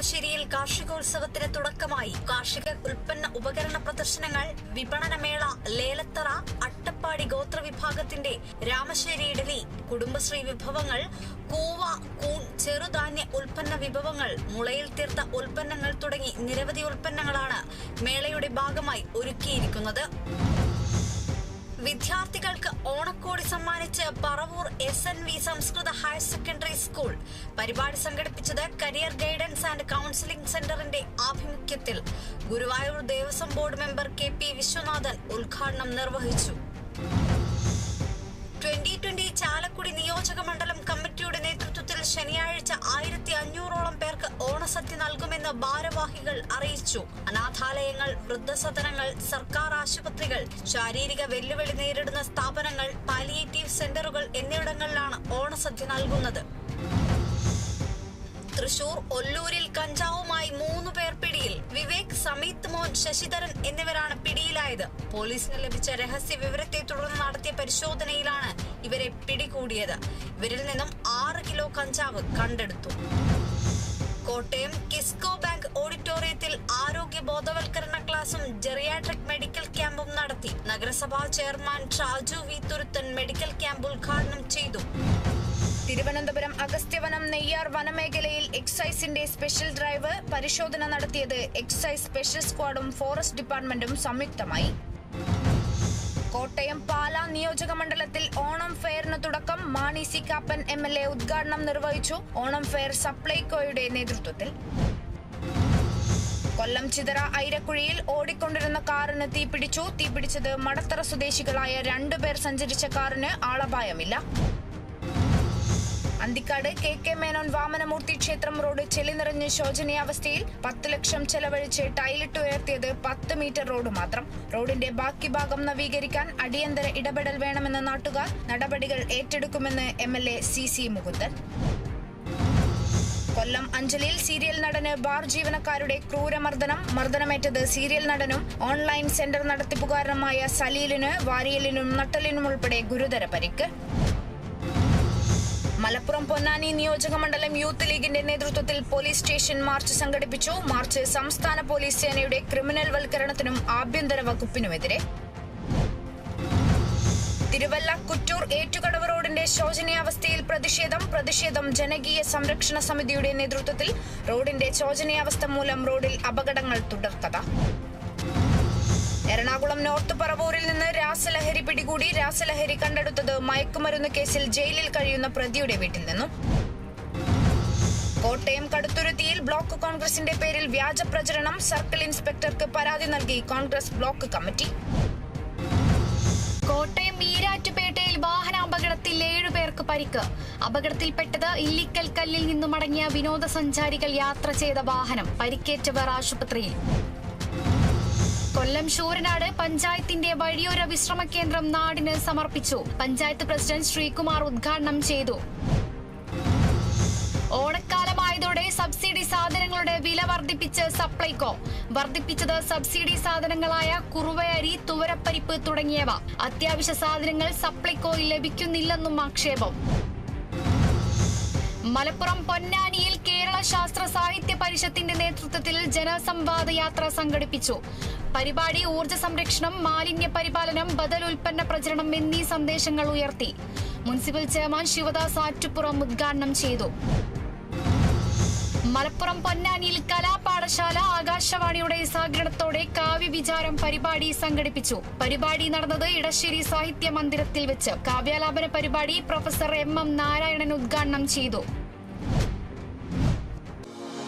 രാമശ്ശേരിയിൽ കാർഷികോത്സവത്തിന് തുടക്കമായി. കാർഷിക ഉൽപ്പന്ന ഉപകരണ പ്രദർശനങ്ങൾ, വിപണനമേള, ലേലത്തറ, അട്ടപ്പാടി ഗോത്രവിഭാഗത്തിന്റെ രാമശ്ശേരി ഇഡലി, കുടുംബശ്രീ വിഭവങ്ങൾ, കൂവ, കൂൺ, ചെറുധാന്യ ഉൽപ്പന്ന വിഭവങ്ങൾ, മുളയിൽ തീർത്ത ഉൽപ്പന്നങ്ങൾ തുടങ്ങി നിരവധി ഉൽപ്പന്നങ്ങളാണ് മേളയുടെ ഭാഗമായി ഒരുക്കിയിരിക്കുന്നത്. വിദ്യാർത്ഥികൾക്ക് ഓണക്കോടി സമ്മാനിച്ച് പറവൂർ SNV സംസ്കൃത ഹയർ സെക്കൻഡറി സ്കൂൾ. പരിപാടി സംഘടിപ്പിച്ചത് കരിയർ ഗൈഡൻസ് ആൻഡ് കൌൺസിലിംഗ് സെന്ററിന്റെ ആഭിമുഖ്യത്തിൽ. Guruvayur Devaswom board member KP Viswanathan ഉദ്ഘാടനം നിർവഹിച്ചു. 2020 ചാലക്കുടി നിയോജക മണ്ഡലം കമ്മിറ്റിയുടെ നേതൃത്വത്തിൽ ശനിയാഴ്ച 1500ഓളം പേർക്ക് ഓണസദ്യ നൽകുമെന്ന് ഭാരവാഹികൾ അറിയിച്ചു. അനാഥാലയങ്ങൾ, വൃദ്ധസദനങ്ങൾ, സർക്കാർ ആശുപത്രികൾ, ശാരീരിക വെല്ലുവിളി നേരിടുന്ന സ്ഥാപനങ്ങൾ, പാലിയേറ്റീവ് സെന്ററുകൾ എന്നിവിടങ്ങളിലാണ് ഓണസദ്യ നൽകുന്നത്. തൃശൂർ ഒല്ലൂരിൽ കഞ്ചാവുമായി 3 പേർ പിടിയിൽ. വിവേക്, സമീത് മോൻ, ശശിധരൻ എന്നിവരാണ് പിടിയിലായത്. പോലീസിന് ലഭിച്ച രഹസ്യ വിവരത്തെ തുടർന്ന് നടത്തിയ പരിശോധനയിലാണ് ഇവരെ പിടികൂടിയത്. ഇവരിൽ നിന്നും 6 കിലോ കഞ്ചാവ് കണ്ടെടുത്തു. കോട്ടയം കിസ്കോ ബാങ്ക് ഓഡിറ്റോറിയത്തിൽ ആരോഗ്യ ബോധവൽക്കരണ ക്ലാസും ജെറിയാട്രിക് മെഡിക്കൽ ക്യാമ്പും നടത്തി. നഗരസഭാ chairman Shaju V Thuruthan medical camp ഉദ്ഘാടനം ചെയ്തു. തിരുവനന്തപുരം അഗസ്ത്യവനം നെയ്യാർ വനമേഖലയിൽ എക്സൈസിന്റെ സ്പെഷ്യൽ ഡ്രൈവ്. പരിശോധന നടത്തിയത് എക്സൈസ് സ്പെഷ്യൽ സ്ക്വാഡും ഫോറസ്റ്റ് ഡിപ്പാർട്ട്മെന്റും സംയുക്തമായി. കോട്ടയം പാലാ നിയോജക മണ്ഡലത്തിൽ ഓണം ഫെയറിന് തുടക്കം. മാണി സി കാപ്പൻ MLA ഉദ്ഘാടനം നിർവഹിച്ചു. ഓണം ഫെയർ സപ്ലൈകോയുടെ നേതൃത്വത്തിൽ. കൊല്ലം ചിതറ ഐരക്കുഴിയിൽ ഓടിക്കൊണ്ടിരുന്ന കാറിന് തീപിടിച്ചു. തീപിടിച്ചത് മടത്തറ സ്വദേശികളായ 2 പേർ സഞ്ചരിച്ച കാറിന് ആളപായമില്ല. അന്തിക്കാട് KK മേനോൻ വാമനമൂർത്തി ക്ഷേത്രം റോഡ് ചെളി നിറഞ്ഞ് ശോചനീയാവസ്ഥയിൽ. 10 ലക്ഷം ചെലവഴിച്ച് ടൈലിട്ട് ഉയർത്തിയത് 10 മീറ്റർ റോഡ് മാത്രം. റോഡിന്റെ ബാക്കി ഭാഗം നവീകരിക്കാൻ അടിയന്തര ഇടപെടൽ വേണമെന്ന നാട്ടുകാർ. നടപടികൾ ഏറ്റെടുക്കുമെന്ന് MLA CC മുകുന്ദൻ. കൊല്ലം അഞ്ചലിൽ സീരിയൽ നടന് ബാർ ജീവനക്കാരുടെ ക്രൂരമർദ്ദനം. മർദ്ദനമേറ്റത് സീരിയൽ നടനും ഓൺലൈൻ സെന്റർ നടത്തിപ്പുകാരനുമായ സലീലിന് വാരിയലിനും നട്ടലിനും ഉൾപ്പെടെ ഗുരുതര പരിക്ക്. മലപ്പുറം പൊന്നാനി നിയോജക മണ്ഡലം യൂത്ത് ലീഗിന്റെ നേതൃത്വത്തിൽ പോലീസ് സ്റ്റേഷൻ മാർച്ച് സംഘടിപ്പിച്ചു. മാർച്ച് സംസ്ഥാന പോലീസ് സേനയുടെ ക്രിമിനൽ വൽക്കരണത്തിനും ആഭ്യന്തര വകുപ്പിനുമെതിരെ. തിരുവല്ല കുറ്റൂർ ഏറ്റുകടവ് റോഡിന്റെ ശോചനീയാവസ്ഥയിൽ പ്രതിഷേധം ജനകീയ സംരക്ഷണ സമിതിയുടെ നേതൃത്വത്തിൽ. റോഡിന്റെ ശോചനീയാവസ്ഥ മൂലം റോഡിൽ അപകടങ്ങൾ തുടർക്കഥ. എറണാകുളം നോർത്ത് പറവൂരിൽ നിന്ന് രാസലഹരി പിടികൂടി. രാസലഹരി കണ്ടെടുത്തത് മയക്കുമരുന്ന് കേസിൽ ജയിലിൽ കഴിയുന്ന പ്രതിയുടെ വീട്ടിൽ നിന്നും. കോട്ടയം കടുത്തുരുത്തിയിൽ ബ്ലോക്ക് കോൺഗ്രസിന്റെ പേരിൽ വ്യാജ പ്രചരണം. സർക്കിൾ ഇൻസ്പെക്ടർക്ക് പരാതി നൽകി കോൺഗ്രസ് ബ്ലോക്ക് കമ്മിറ്റി. കോട്ടയം ഈരാറ്റുപേട്ടയിൽ വാഹനാപകടത്തിൽ 7 പേർക്ക് പരിക്ക്. അപകടത്തിൽപ്പെട്ടത് ഇല്ലിക്കൽ കല്ലിൽ നിന്നും മടങ്ങിയ വിനോദസഞ്ചാരികൾ യാത്ര ചെയ്ത വാഹനം. പരിക്കേറ്റവർ ആശുപത്രിയിൽ. കൊല്ലം ശൂരനാട് പഞ്ചായത്തിന്റെ വഴിയോര വിശ്രമ കേന്ദ്രം നാടിന് സമർപ്പിച്ചു. പഞ്ചായത്ത് പ്രസിഡന്റ് ശ്രീകുമാർ ഉദ്ഘാടനം ചെയ്തു. ഓണക്കാലമായതോടെ സബ്സിഡി സാധനങ്ങളുടെ വില വർദ്ധിപ്പിച്ച് സപ്ലൈകോ. വർദ്ധിപ്പിച്ചത് സബ്സിഡി സാധനങ്ങളായ കുറുവയരി, തുവരപ്പരിപ്പ് തുടങ്ങിയവ. അത്യാവശ്യ സാധനങ്ങൾ സപ്ലൈകോയിൽ ലഭിക്കുന്നില്ലെന്നും ആക്ഷേപം. മലപ്പുറം പൊന്നാനിയിൽ കേരള ശാസ്ത്ര സാഹിത്യ പരിഷത്തിന്റെ നേതൃത്വത്തിൽ ജനസംവാദ യാത്ര സംഘടിപ്പിച്ചു. പരിപാടി ഊർജ്ജ സംരക്ഷണം, മാലിന്യ പരിപാലനം, ബദൽ ഉൽപ്പന്ന പ്രചരണം എന്നീ സന്ദേശങ്ങൾ ഉയർത്തി. മുനിസിപ്പൽ ചെയർമാൻ ശിവദാസ് ആറ്റുപുറം ഉദ്ഘാടനം ചെയ്തു. മലപ്പുറം പൊന്നാനിയിൽ കലാപാഠശാല ആകാശവാണിയുടെ സഹകരണത്തോടെ കാവ്യവിചാരം പരിപാടി സംഘടിപ്പിച്ചു. പരിപാടി നടന്നത് ഇടശ്ശേരി സാഹിത്യ മന്ദിരത്തിൽ വെച്ച്. കാവ്യാലാപന പരിപാടി പ്രൊഫസർ MM നാരായണൻ ഉദ്ഘാടനം ചെയ്തു.